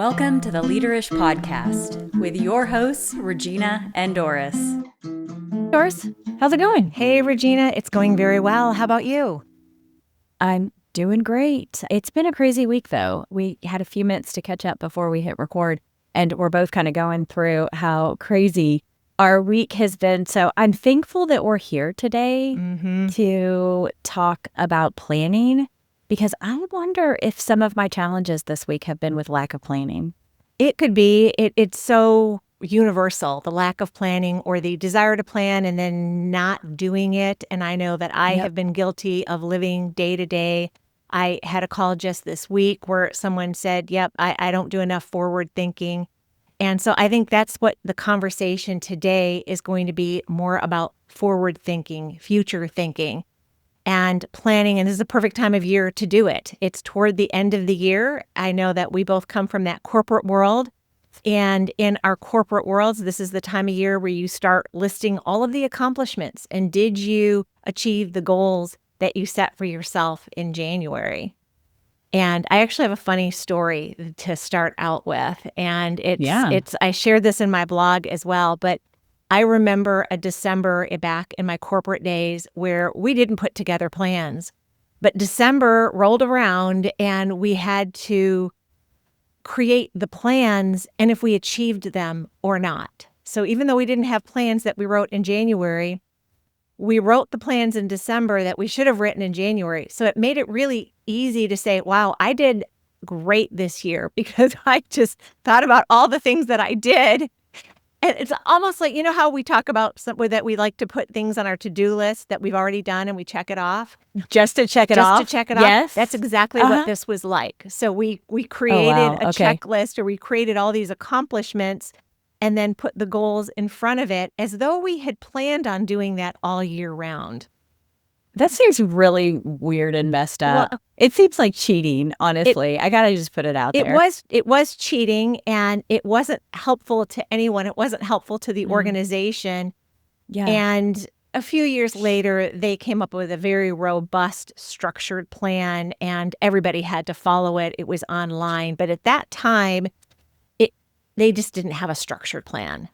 Welcome to the Leaderish podcast with your hosts, Regina and Doris. Doris, how's it going? Hey, Regina, it's going very well. How about you? I'm doing great. It's been a crazy week, though. We had a few minutes to catch up before we hit record, and we're both kind of going through how crazy our week has been. So I'm thankful that we're here today to talk about planning, because I wonder if some of my challenges this week have been with lack of planning. It could be. It's so universal, the lack of planning or the desire to plan and then not doing it. And I know that I have been guilty of living day to day. I had a call just this week where someone said, I don't do enough forward thinking. And so I think that's what the conversation today is going to be, more about forward thinking, future thinking, and planning. And this is a perfect time of year to do it. It's toward the end of the year. I know that we both come from that corporate world. And in our corporate worlds, this is the time of year where you start listing all of the accomplishments. And did you achieve the goals that you set for yourself in January? And I actually have a funny story to start out with. And it's I shared this in my blog as well, but I remember a December back in my corporate days where we didn't put together plans. But December rolled around and we had to create the plans and if we achieved them or not. So even though we didn't have plans that we wrote in January, we wrote the plans in December that we should have written in January. So it made it really easy to say, wow, I did great this year because I just thought about all the things that I did. And it's almost like, you know how we talk about that we like to put things on our to-do list that we've already done and we check it off? Just to check it off? Just to check it off? off. That's exactly what this was like. So we created a checklist, or we created all these accomplishments and then put the goals in front of it as though we had planned on doing that all year round. That seems really weird and messed up. Well, it seems like cheating, honestly. I got to just put it out there. It was cheating, and it wasn't helpful to anyone. It wasn't helpful to the organization. Yeah. And a few years later, they came up with a very robust, structured plan, and everybody had to follow it. It was online. But at that time, they just didn't have a structured plan.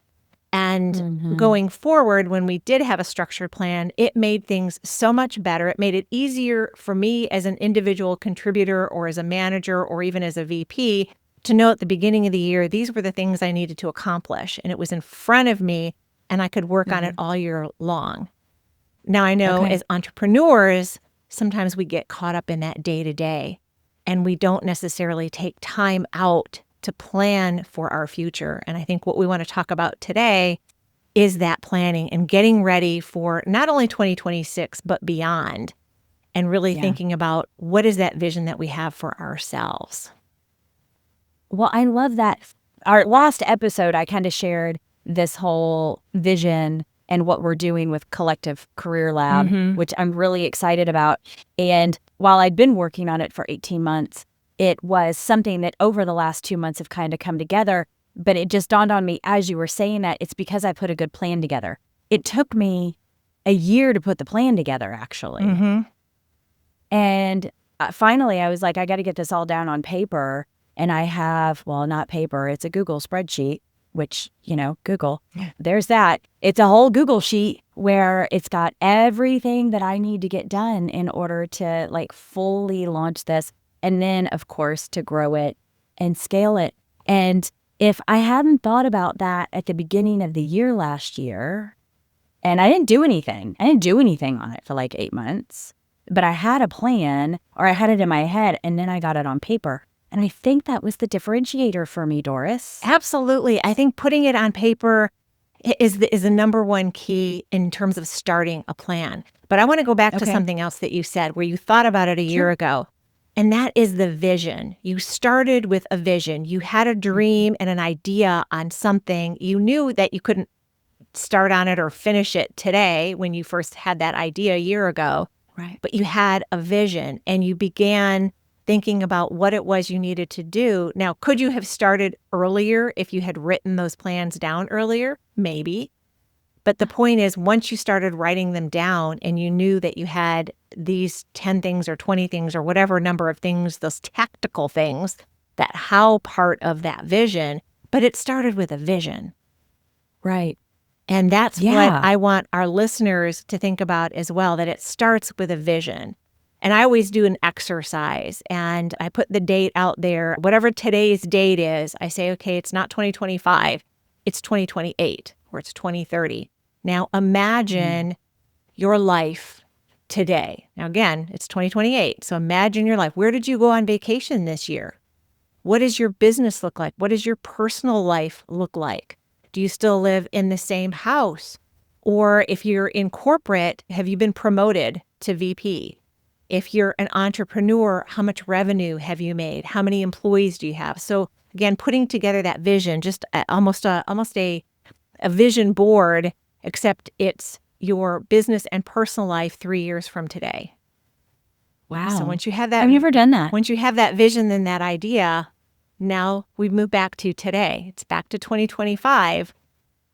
And going forward, when we did have a structured plan, it made things so much better. It made it easier for me as an individual contributor or as a manager or even as a VP to know at the beginning of the year, these were the things I needed to accomplish. And it was in front of me and I could work on it all year long. Now, I know as entrepreneurs, sometimes we get caught up in that day to day and we don't necessarily take time out to plan for our future. And I think what we want to talk about today is that planning and getting ready for not only 2026, but beyond, and really thinking about what is that vision that we have for ourselves. Well, I love that. Our last episode, I kind of shared this whole vision and what we're doing with Collective Career Lab, which I'm really excited about. And while I'd been working on it for 18 months, it was something that over the last 2 months have kind of come together, but it just dawned on me as you were saying that it's because I put a good plan together. It took me a year to put the plan together, actually. And finally, I was like, I got to get this all down on paper. And I have, well, not paper, it's a Google spreadsheet, which, Google, there's that. It's a whole Google sheet where it's got everything that I need to get done in order to fully launch this. And then, of course, to grow it and scale it. And if I hadn't thought about that at the beginning of the year last year, and I didn't do anything on it for 8 months, but I had a plan, or I had it in my head, and then I got it on paper. And I think that was the differentiator for me, Doris. Absolutely. I think putting it on paper is the number one key in terms of starting a plan. But I want to go back to something else that you said, where you thought about it a year ago. And that is the vision. You started with a vision. You had a dream and an idea on something. You knew that you couldn't start on it or finish it today when you first had that idea a year ago. Right. But you had a vision and you began thinking about what it was you needed to do. Now, could you have started earlier if you had written those plans down earlier? Maybe. But the point is, once you started writing them down and you knew that you had these 10 things or 20 things or whatever number of things, those tactical things that how part of that vision, but it started with a vision. Right. And that's what Yeah. I want our listeners to think about as well, that it starts with a vision. And I always do an exercise and I put the date out there. Whatever today's date is, I say, okay, it's not 2025, it's 2028 or it's 2030. Now imagine your life today. Now again, it's 2028. So imagine your life. Where did you go on vacation this year? What does your business look like? What does your personal life look like? Do you still live in the same house? Or if you're in corporate, have you been promoted to VP? If you're an entrepreneur, how much revenue have you made? How many employees do you have? So again, putting together that vision, just almost a vision board, except it's your business and personal life 3 years from today. Wow. So once you have that, I've never done that. once you have that vision and that idea, now we move back to today. It's back to 2025.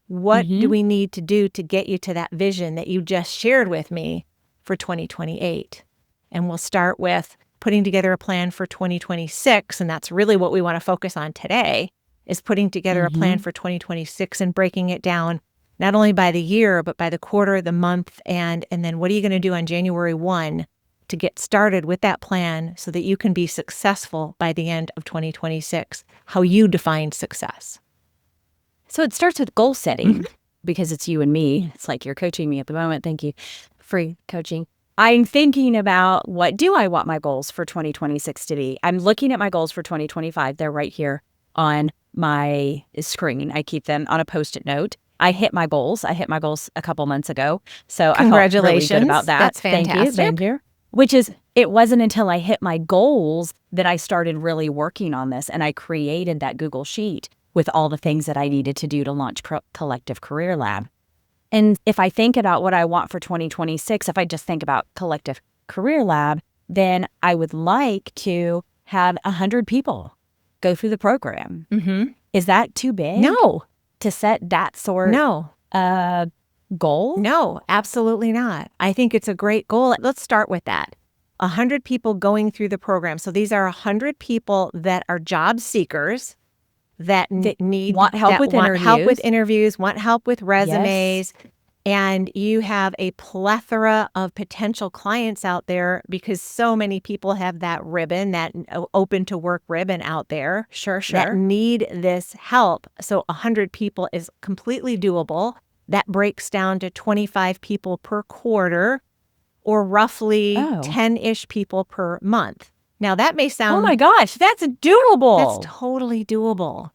What do we need to do to get you to that vision that you just shared with me for 2028? And we'll start with putting together a plan for 2026. And that's really what we want to focus on today, is putting together a plan for 2026 and breaking it down not only by the year, but by the quarter, the month, and then what are you going to do on January 1 to get started with that plan so that you can be successful by the end of 2026, how you define success. So it starts with goal setting because it's you and me. It's like you're coaching me at the moment. Thank you. Free coaching. I'm thinking about, what do I want my goals for 2026 to be? I'm looking at my goals for 2025. They're right here on my screen. I keep them on a Post-it note. I hit my goals. I hit my goals a couple months ago. So I felt really good about that. That's fantastic. Thank you. Which is, it wasn't until I hit my goals that I started really working on this, and I created that Google Sheet with all the things that I needed to do to launch Collective Career Lab. And if I think about what I want for 2026, if I just think about Collective Career Lab, then I would like to have 100 people go through the program. Is that too big? No. To set that sort of goal? No, absolutely not. I think it's a great goal. Let's start with that. 100 people going through the program. So these are 100 people that are job seekers that want help with interviews, want help with resumes. Yes. And you have a plethora of potential clients out there because so many people have that ribbon, that open to work ribbon out there. Sure. That need this help. So 100 people is completely doable. That breaks down to 25 people per quarter, or roughly 10-ish people per month. Now that may sound... Oh my gosh, that's doable. That's totally doable.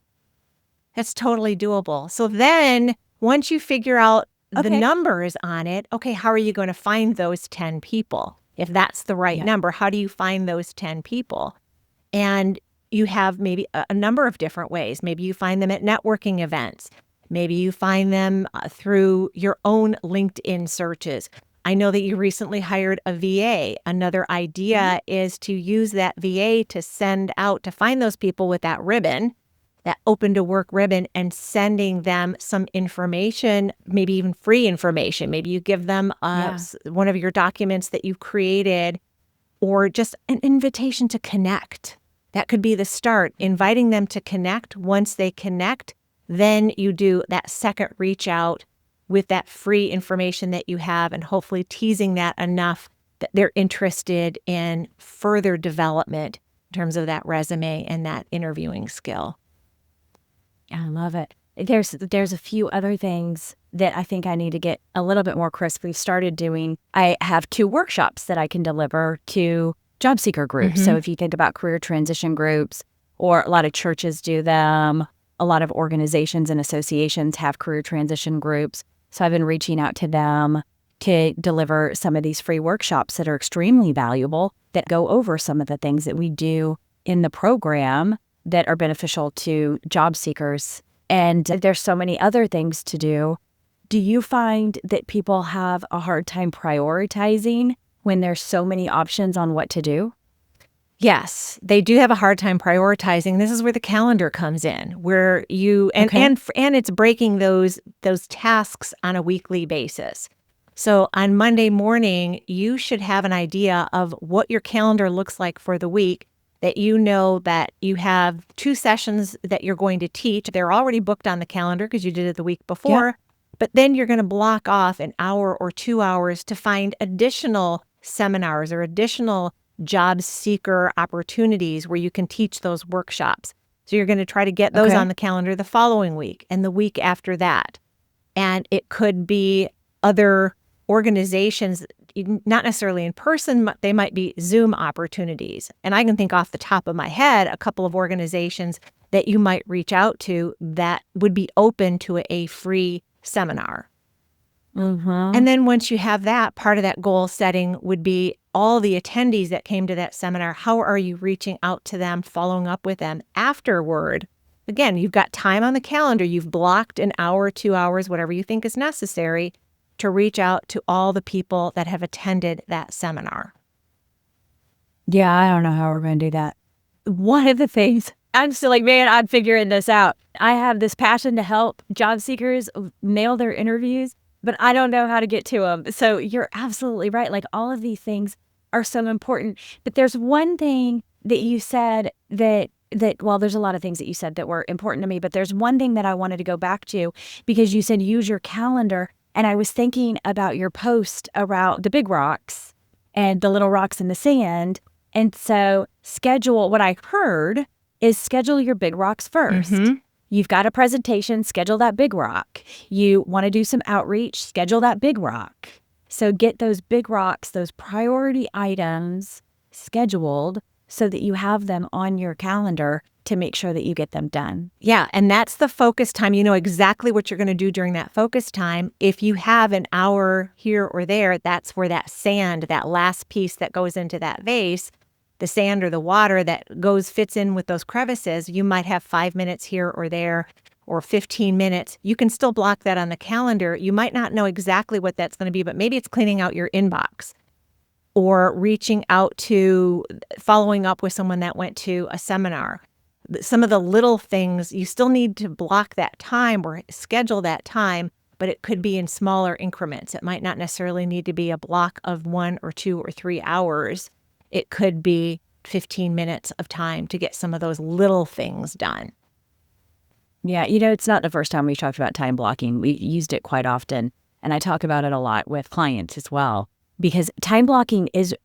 That's totally doable. So then once you figure out the numbers on it, okay, how are you going to find those 10 people? If that's the right number, how do you find those 10 people? And you have maybe a number of different ways. Maybe you find them at networking events. Maybe you find them through your own LinkedIn searches. I know that you recently hired a VA. Another idea is to use that VA to send out, to find those people with that ribbon, that open to work ribbon, and sending them some information, maybe even free information. Maybe you give them one of your documents that you've created, or just an invitation to connect. That could be the start, inviting them to connect. Once they connect, then you do that second reach out with that free information that you have, and hopefully teasing that enough that they're interested in further development in terms of that resume and that interviewing skill. I love it. There's a few other things that I think I need to get a little bit more crisp. We've started doing, I have 2 workshops that I can deliver to job seeker groups. So if you think about career transition groups, or a lot of churches do them, a lot of organizations and associations have career transition groups. So I've been reaching out to them to deliver some of these free workshops that are extremely valuable, that go over some of the things that we do in the program that are beneficial to job seekers. And there's so many other things to do. Do you find that people have a hard time prioritizing when there's so many options on what to do? Yes, they do have a hard time prioritizing. This is where the calendar comes in, where you and it's breaking those tasks on a weekly basis. So on Monday morning, you should have an idea of what your calendar looks like for the week. that you know that you have 2 sessions that you're going to teach. They're already booked on the calendar because you did it the week before. But then you're going to block off an hour or 2 hours to find additional seminars or additional job seeker opportunities where you can teach those workshops. So you're going to try to get those on the calendar the following week and the week after that. And it could be other organizations, not necessarily in person, but they might be Zoom opportunities. And I can think off the top of my head a couple of organizations that you might reach out to that would be open to a free seminar. And then once you have that, part of that goal setting would be all the attendees that came to that seminar. How are you reaching out to them, following up with them afterward? Again, you've got time on the calendar. You've blocked an hour, 2 hours, whatever you think is necessary to reach out to all the people that have attended that seminar. Yeah, I don't know how we're going to do that. One of the things, I'm still like, man, I'm figuring this out. I have this passion to help job seekers nail their interviews, but I don't know how to get to them. So you're absolutely right. Like all of these things are so important. But there's one thing that you said that well, there's a lot of things that you said that were important to me, but there's one thing that I wanted to go back to because you said use your calendar. And I was thinking about your post about the big rocks and the little rocks in the sand. And so what I heard is schedule your big rocks first. You've got a presentation, schedule that big rock. You want to do some outreach, schedule that big rock. So get those big rocks, those priority items scheduled so that you have them on your calendar to make sure that you get them done. Yeah, and that's the focus time. You know exactly what you're going to do during that focus time. If you have an hour here or there, that's where that sand, that last piece that goes into that vase, the sand or the water that fits in with those crevices, you might have 5 minutes here or there or 15 minutes. You can still block that on the calendar. You might not know exactly what that's going to be, but maybe it's cleaning out your inbox or reaching out to, following up with someone that went to a seminar. Some of the little things, you still need to block that time or schedule that time, but it could be in smaller increments. It might not necessarily need to be a block of 1 or 2 or 3 hours. It could be 15 minutes of time to get some of those little things done. Yeah, it's not the first time we've talked about time blocking. We used it quite often, and I talk about it a lot with clients as well, because time blocking is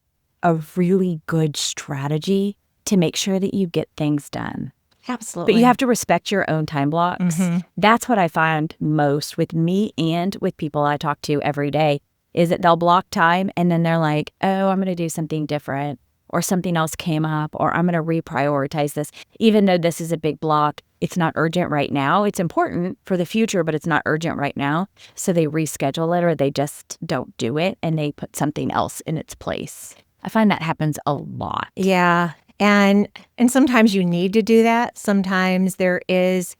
a really good strategy to make sure that you get things done. Absolutely. But you have to respect your own time blocks. That's what I find most with me and with people I talk to every day is that they'll block time and then they're like, oh, I'm going to do something different or something else came up or I'm going to reprioritize this. Even though this is a big block, it's not urgent right now. It's important for the future, but it's not urgent right now. So they reschedule it or they just don't do it and they put something else in its place. I find that happens a lot. Yeah. And sometimes you need to do that. Sometimes there is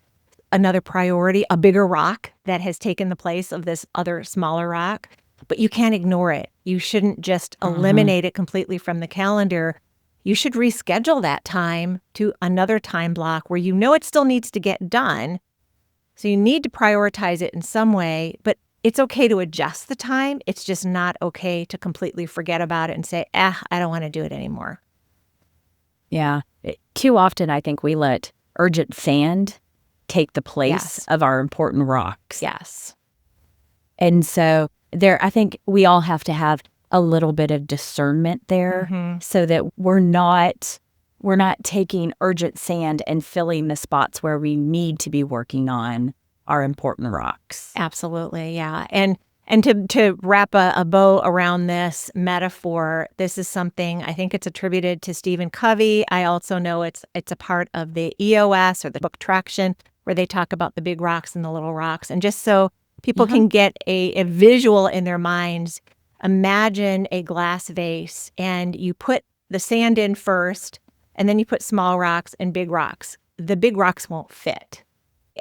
another priority, a bigger rock that has taken the place of this other smaller rock, but you can't ignore it. You shouldn't just eliminate it completely from the calendar. You should reschedule that time to another time block where you know it still needs to get done. So you need to prioritize it in some way, but it's okay to adjust the time. It's just not okay to completely forget about it and say, I don't want to do it anymore. Yeah. Too often, I think we let urgent sand take the place of our important rocks. Yes. And so I think we all have to have a little bit of discernment there so that we're not taking urgent sand and filling the spots where we need to be working on our important rocks. Absolutely. Yeah. And to wrap a bow around this metaphor, this is something I think it's attributed to Stephen Covey. I also know it's a part of the EOS or the book Traction, where they talk about the big rocks and the little rocks. And just so people can get a visual in their minds, imagine a glass vase and you put the sand in first, and then you put small rocks and big rocks. The big rocks won't fit.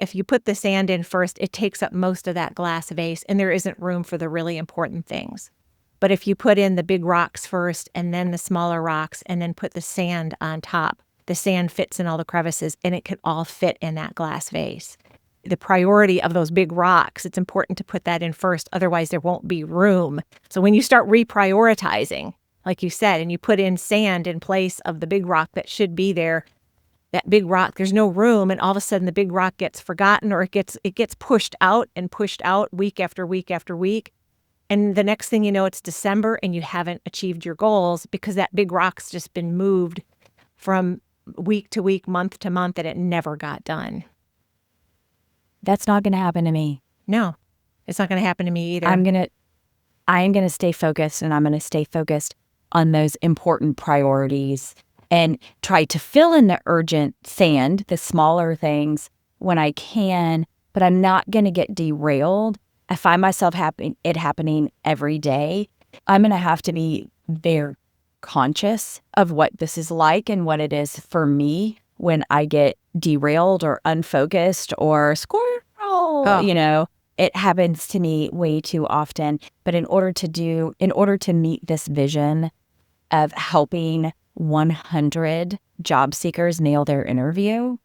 If you put the sand in first, it takes up most of that glass vase and there isn't room for the really important things. But if you put in the big rocks first and then the smaller rocks and then put the sand on top, the sand fits in all the crevices and it could all fit in that glass vase. The priority of those big rocks, it's important to put that in first, otherwise there won't be room. So when you start reprioritizing, like you said, and you put in sand in place of the big rock that should be there, that big rock, there's no room, and all of a sudden the big rock gets forgotten, or it gets pushed out week after week after week. And the next thing you know, it's December and you haven't achieved your goals because that big rock's just been moved from week to week, month to month, and it never got done. That's not going to happen to me. No, it's not going to happen to me either. I am going to stay focused, and I'm going to stay focused on those important priorities and try to fill in the urgent sand, the smaller things when I can, but I'm not going to get derailed. I find myself happening every day. I'm going to have to be very conscious of what this is like and what it is for me when I get derailed or unfocused or squirrel, It happens to me way too often. But in order to meet this vision of helping 100 job seekers nail their interview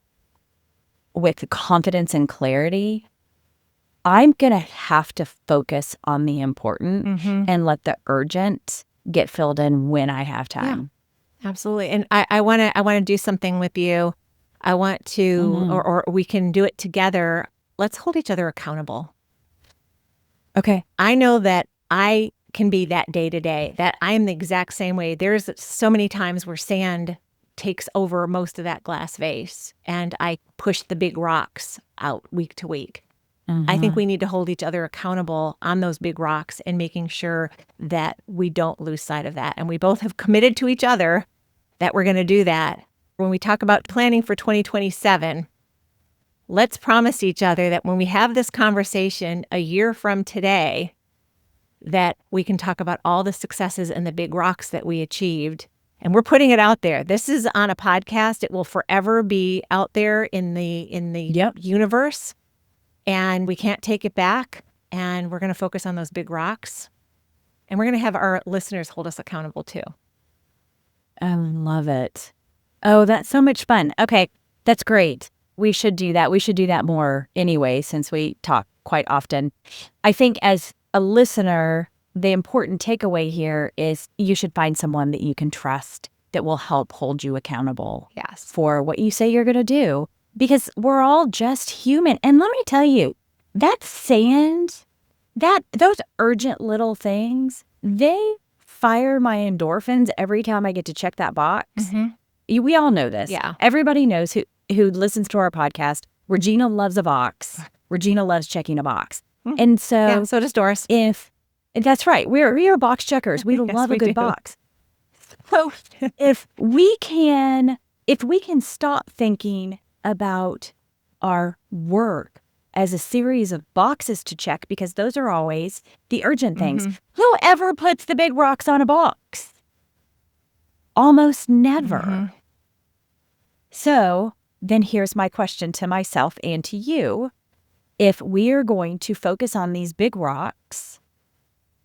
with confidence and clarity, I'm going to have to focus on the important and let the urgent get filled in when I have time. Yeah, absolutely. And I want to do something with you. I want to, or we can do it together. Let's hold each other accountable. Okay. I know that I can be that day to day, that I am the exact same way. There's so many times where sand takes over most of that glass vase and I push the big rocks out week to week. I think we need to hold each other accountable on those big rocks and making sure that we don't lose sight of that. And we both have committed to each other that we're going to do that. When we talk about planning for 2027, let's promise each other that when we have this conversation a year from today, that we can talk about all the successes and the big rocks that we achieved. And we're putting it out there. This is on a podcast. It will forever be out there in the universe. And we can't take it back. And we're going to focus on those big rocks. And we're going to have our listeners hold us accountable too. I love it. Oh, that's so much fun. Okay, that's great. We should do that. We should do that more anyway, since we talk quite often. I think as a listener, the important takeaway here is you should find someone that you can trust that will help hold you accountable for what you say you're going to do. Because we're all just human. And let me tell you, that sand, those urgent little things, they fire my endorphins every time I get to check that box. We all know this. Yeah. Everybody knows who listens to our podcast. Regina loves a box. Regina loves checking a box. And so does Doris. That's right. We're box checkers. We love a good box. So if we can stop thinking about our work as a series of boxes to check, because those are always the urgent things. Who ever puts the big rocks on a box? Almost never. So then here's my question to myself and to you. If we're going to focus on these big rocks,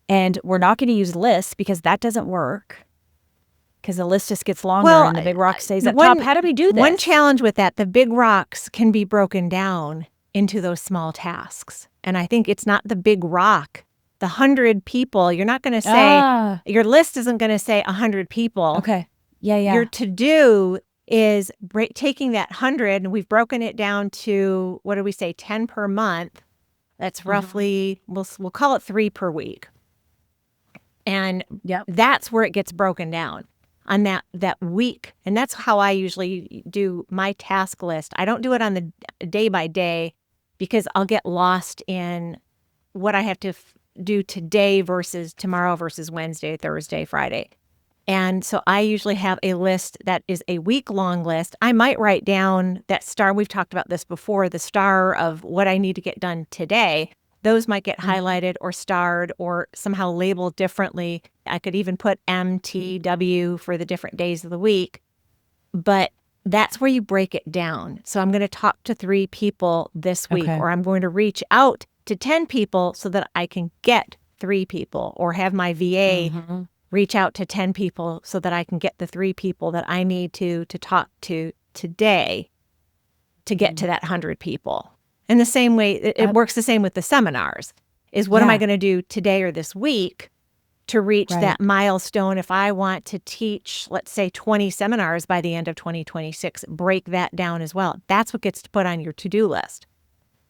and we're not going to use lists because that doesn't work, because the list just gets longer and the big rock stays up top. How do we do this? One challenge with that, the big rocks can be broken down into those small tasks. And I think it's not the big rock. The 100 people, you're not going to say, your list isn't going to say 100 people. Okay. Yeah. Your to-do is taking that 100, and we've broken it down to, what do we say, 10 per month. That's roughly, we'll call it 3 per week. And that's where it gets broken down. On that week. And that's how I usually do my task list. I don't do it on the day by day because I'll get lost in what I have to do today versus tomorrow versus Wednesday, Thursday, Friday. And so I usually have a list that is a week-long list. I might write down that star. We've talked about this before, the star of what I need to get done today. Those might get highlighted or starred or somehow labeled differently. I could even put MTW for the different days of the week. But that's where you break it down. So I'm going to talk to 3 people this week, or I'm going to reach out to 10 people so that I can get 3 people, or have my VA reach out to 10 people so that I can get the 3 people that I need to talk to today to get to that 100 people. And the same way, it works the same with the seminars, is what am I going to do today or this week to reach Right. that milestone. If I want to teach, let's say 20 seminars by the end of 2026, break that down as well. That's what gets to put on your to-do list.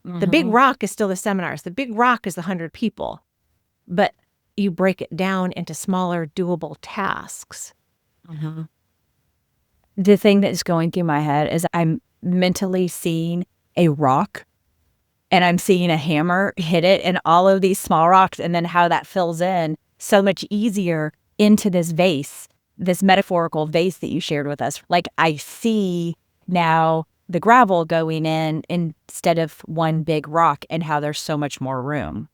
The big rock is still the seminars. The big rock is the 100 people, but you break it down into smaller, doable tasks. The thing that's going through my head is I'm mentally seeing a rock and I'm seeing a hammer hit it and all of these small rocks, and then how that fills in so much easier into this vase, this metaphorical vase that you shared with us. Like, I see now the gravel going in instead of one big rock, and how there's so much more room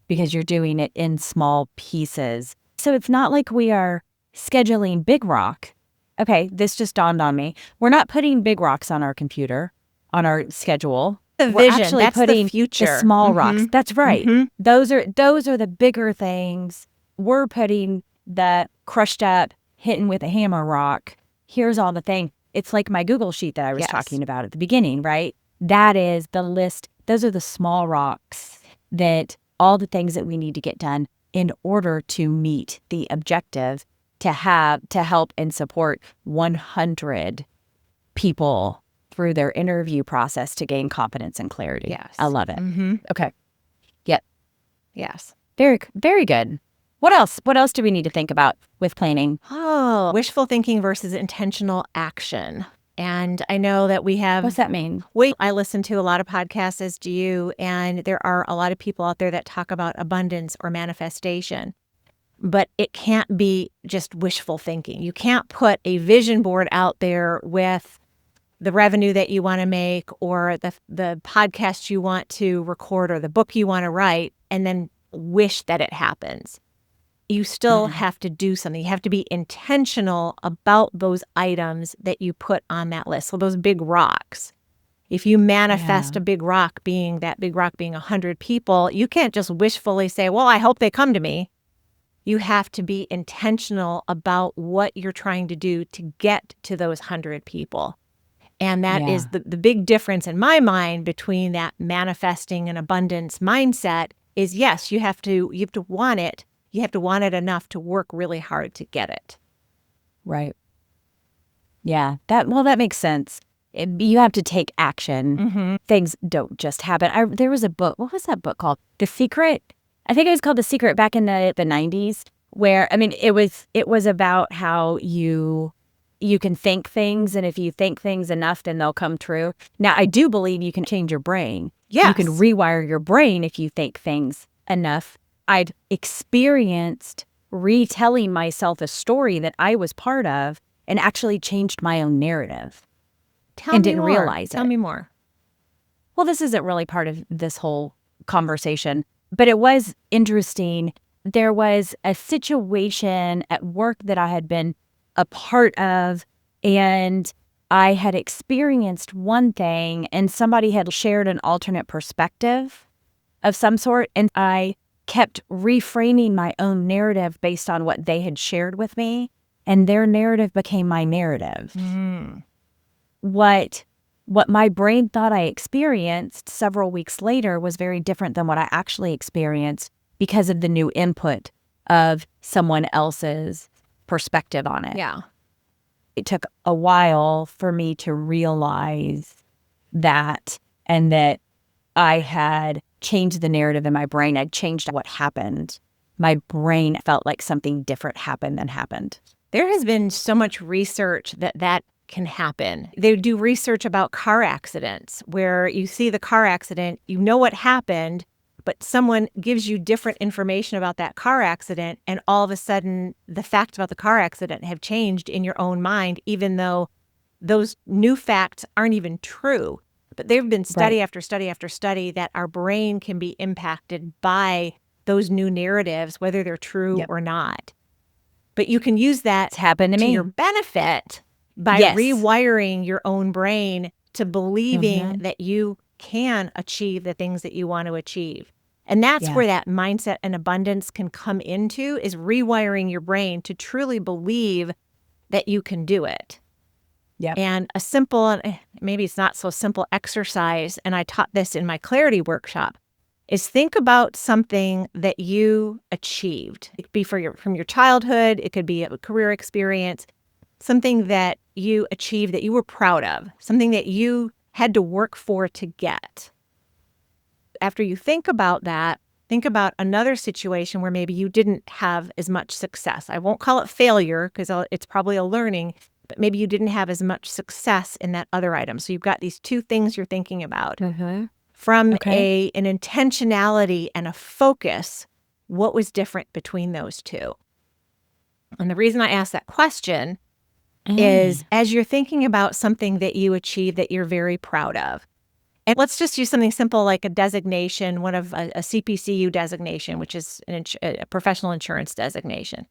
because you're doing it in small pieces. So it's not like we are scheduling big rock. Okay, this just dawned on me. We're not putting big rocks on our computer, on our schedule. The We're vision, actually that's putting the future. the small rocks. That's right. Those are the bigger things. We're putting the crushed up, hitting with a hammer rock. Here's all the thing. It's like my Google sheet that I was talking about at the beginning, right? That is the list. Those are the small rocks, that all the things that we need to get done in order to meet the objective to help and support 100 people through their interview process to gain confidence and clarity. Yes. I love it. Okay. Yep. Yes. Very, very good. What else? What else do we need to think about with planning? Oh, wishful thinking versus intentional action. And I know that we have... What's that mean? I listen to a lot of podcasts, as do you, and there are a lot of people out there that talk about abundance or manifestation. But it can't be just wishful thinking. You can't put a vision board out there with the revenue that you want to make, or the podcast you want to record, or the book you want to write, and then wish that it happens. You still have to do something. You have to be intentional about those items that you put on that list. So those big rocks. If you manifest a big rock being 100 people, you can't just wishfully say, well, I hope they come to me. You have to be intentional about what you're trying to do to get to those 100 people. And that is the big difference in my mind between that manifesting and abundance mindset is, yes, you have to want it. You have to want it enough to work really hard to get it. Right. Yeah. That makes sense. You have to take action. Things don't just happen. There was a book. What was that book called? The Secret. I think it was called The Secret back in the 90s, where, I mean, it was about how you can think things, and if you think things enough, then they'll come true. Now, I do believe you can change your brain. Yes. You can rewire your brain if you think things enough. I'd experienced retelling myself a story that I was part of and actually changed my own narrative. Didn't realize it. Tell me more. Well, this isn't really part of this whole conversation, but it was interesting. There was a situation at work that I had been a part of, and I had experienced one thing, and somebody had shared an alternate perspective of some sort, and I kept reframing my own narrative based on what they had shared with me, and their narrative became my narrative. What my brain thought I experienced several weeks later was very different than what I actually experienced because of the new input of someone else's perspective on it. Yeah. It took a while for me to realize that, and that I had changed the narrative in my brain. I'd changed what happened. My brain felt like something different happened than happened. There has been so much research that can happen. They do research about car accidents where you see the car accident, you know what happened, but someone gives you different information about that car accident, and all of a sudden the facts about the car accident have changed in your own mind, even though those new facts aren't even true. But there have been study after study after study that our brain can be impacted by those new narratives, whether they're true or not. But you can use that to your benefit by rewiring your own brain to believing that you can achieve the things that you want to achieve. And that's where that mindset and abundance can come into, is rewiring your brain to truly believe that you can do it. And a simple, maybe it's not so simple exercise, and I taught this in my clarity workshop, is think about something that you achieved. It could be from your childhood, it could be a career experience, something that you achieved that you were proud of, something that you had to work for to get. After you think about that, think about another situation where maybe you didn't have as much success. I won't call it failure because it's probably a learning, but maybe you didn't have as much success in that other item. So you've got these two things you're thinking about. From an intentionality and a focus, what was different between those two? And the reason I ask that question is as you're thinking about something that you achieved that you're very proud of. And let's just use something simple like a designation, one of a CPCU designation, which is a professional insurance designation.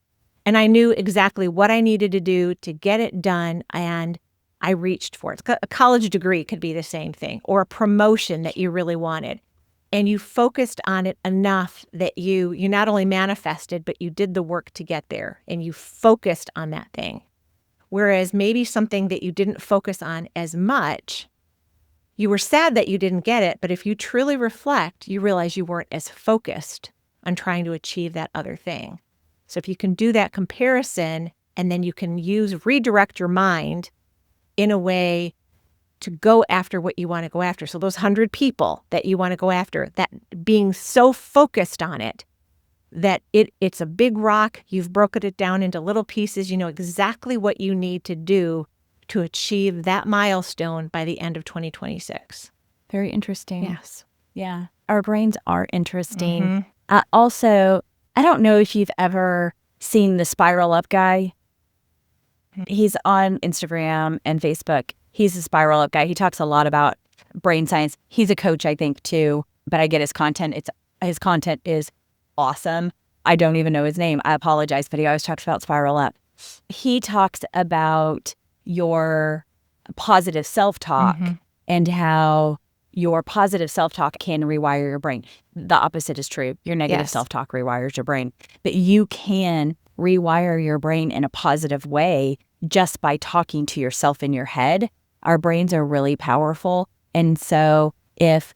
And I knew exactly what I needed to do to get it done, and I reached for it. A college degree could be the same thing, or a promotion that you really wanted. And you focused on it enough that you not only manifested, but you did the work to get there, and you focused on that thing. Whereas maybe something that you didn't focus on as much, you were sad that you didn't get it, but if you truly reflect, you realize you weren't as focused on trying to achieve that other thing. So if you can do that comparison, and then you can redirect your mind in a way to go after what you want to go after. So those 100 people that you want to go after, that being so focused on it, that it's a big rock, you've broken it down into little pieces, you know exactly what you need to do to achieve that milestone by the end of 2026. Very interesting. Yes. Yeah. Our brains are interesting. Also, I don't know if you've ever seen the Spiral Up guy. He's on Instagram and Facebook. He's a Spiral Up guy. He talks a lot about brain science. He's a coach, I think, too. But I get his content. His content is awesome. I don't even know his name. I apologize, but he always talks about Spiral Up. He talks about your positive self-talk and how your positive self-talk can rewire your brain. The opposite is true. Your negative self-talk rewires your brain. But you can rewire your brain in a positive way just by talking to yourself in your head. Our brains are really powerful. And so if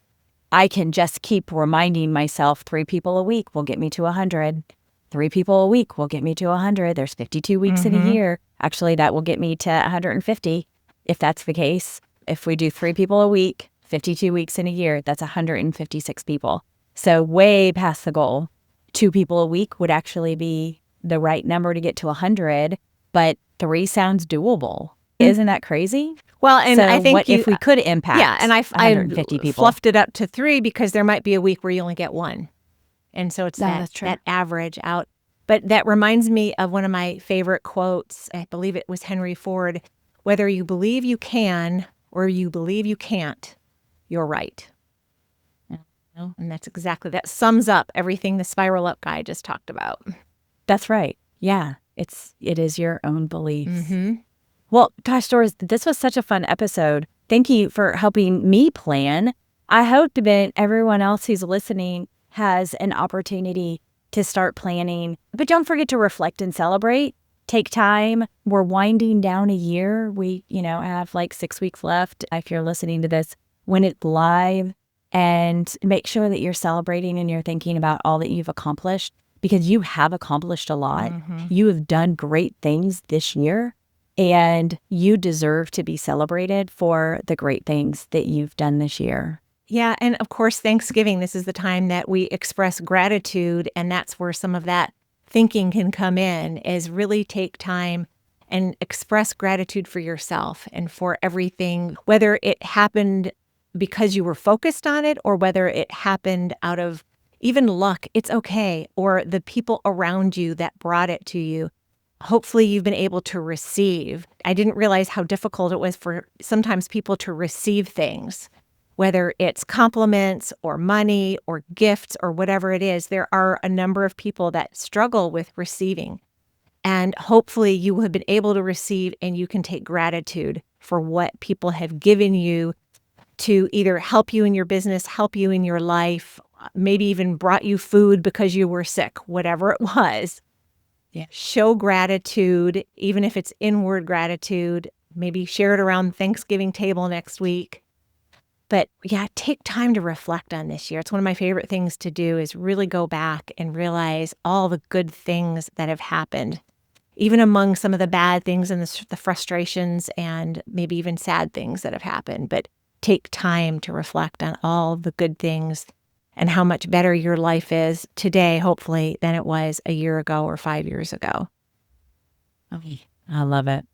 I can just keep reminding myself 3 people a week will get me to 100. 3 people a week will get me to 100. There's 52 weeks in a year. Actually, that will get me to 150 if that's the case. If we do 3 people a week, 52 weeks in a year, that's 156 people. So way past the goal. 2 people a week would actually be the right number to get to 100, but 3 sounds doable. Isn't that crazy? Well, and so I think what if we could impact and I 150 people? Fluffed it up to 3 because there might be a week where you only get 1. And so it's that average out. But that reminds me of one of my favorite quotes. I believe it was Henry Ford. Whether you believe you can or you believe you can't, you're right. And that sums up everything the Spiral Up guy just talked about. That's right. Yeah. It is your own beliefs. Well, gosh, Doris, this was such a fun episode. Thank you for helping me plan. I hope that everyone else who's listening has an opportunity to start planning. But don't forget to reflect and celebrate. Take time. We're winding down a year. We, have like 6 weeks left if you're listening to this when it's live. And make sure that you're celebrating and you're thinking about all that you've accomplished, because you have accomplished a lot. You have done great things this year, and you deserve to be celebrated for the great things that you've done this year. Yeah, and of course, Thanksgiving, this is the time that we express gratitude, and that's where some of that thinking can come in, is really take time and express gratitude for yourself and for everything, whether it happened because you were focused on it or whether it happened out of even luck. It's okay. Or the people around you that brought it to you. Hopefully you've been able to receive. I didn't realize how difficult it was for sometimes people to receive things, whether it's compliments or money or gifts or whatever it is. There are a number of people that struggle with receiving. And hopefully you have been able to receive, and you can take gratitude for what people have given you to either help you in your business, help you in your life, maybe even brought you food because you were sick, whatever it was. Yeah. Show gratitude, even if it's inward gratitude. Maybe share it around the Thanksgiving table next week. But yeah, take time to reflect on this year. It's one of my favorite things to do is really go back and realize all the good things that have happened, even among some of the bad things and the frustrations and maybe even sad things that have happened. But take time to reflect on all the good things and how much better your life is today, hopefully, than it was a year ago or 5 years ago. I love it.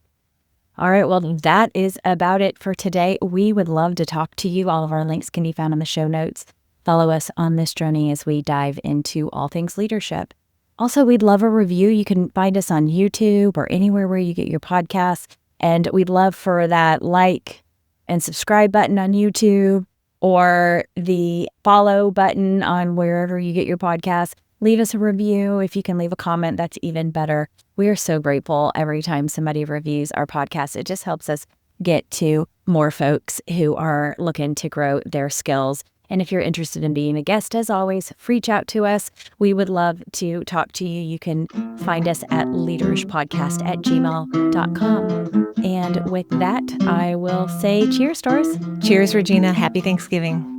All right, well, that is about it for today. We would love to talk to you. All of our links can be found in the show notes. Follow us on this journey as we dive into all things leadership. Also, we'd love a review. You can find us on YouTube or anywhere where you get your podcasts. And we'd love for that like and subscribe button on YouTube or the follow button on wherever you get your podcasts. Leave us a review. If you can leave a comment, that's even better. We are so grateful every time somebody reviews our podcast. It just helps us get to more folks who are looking to grow their skills. And if you're interested in being a guest, as always, reach out to us. We would love to talk to you. You can find us at leaderishpodcast@gmail.com. And with that, I will say cheers, Doris. Cheers, Regina. Happy Thanksgiving.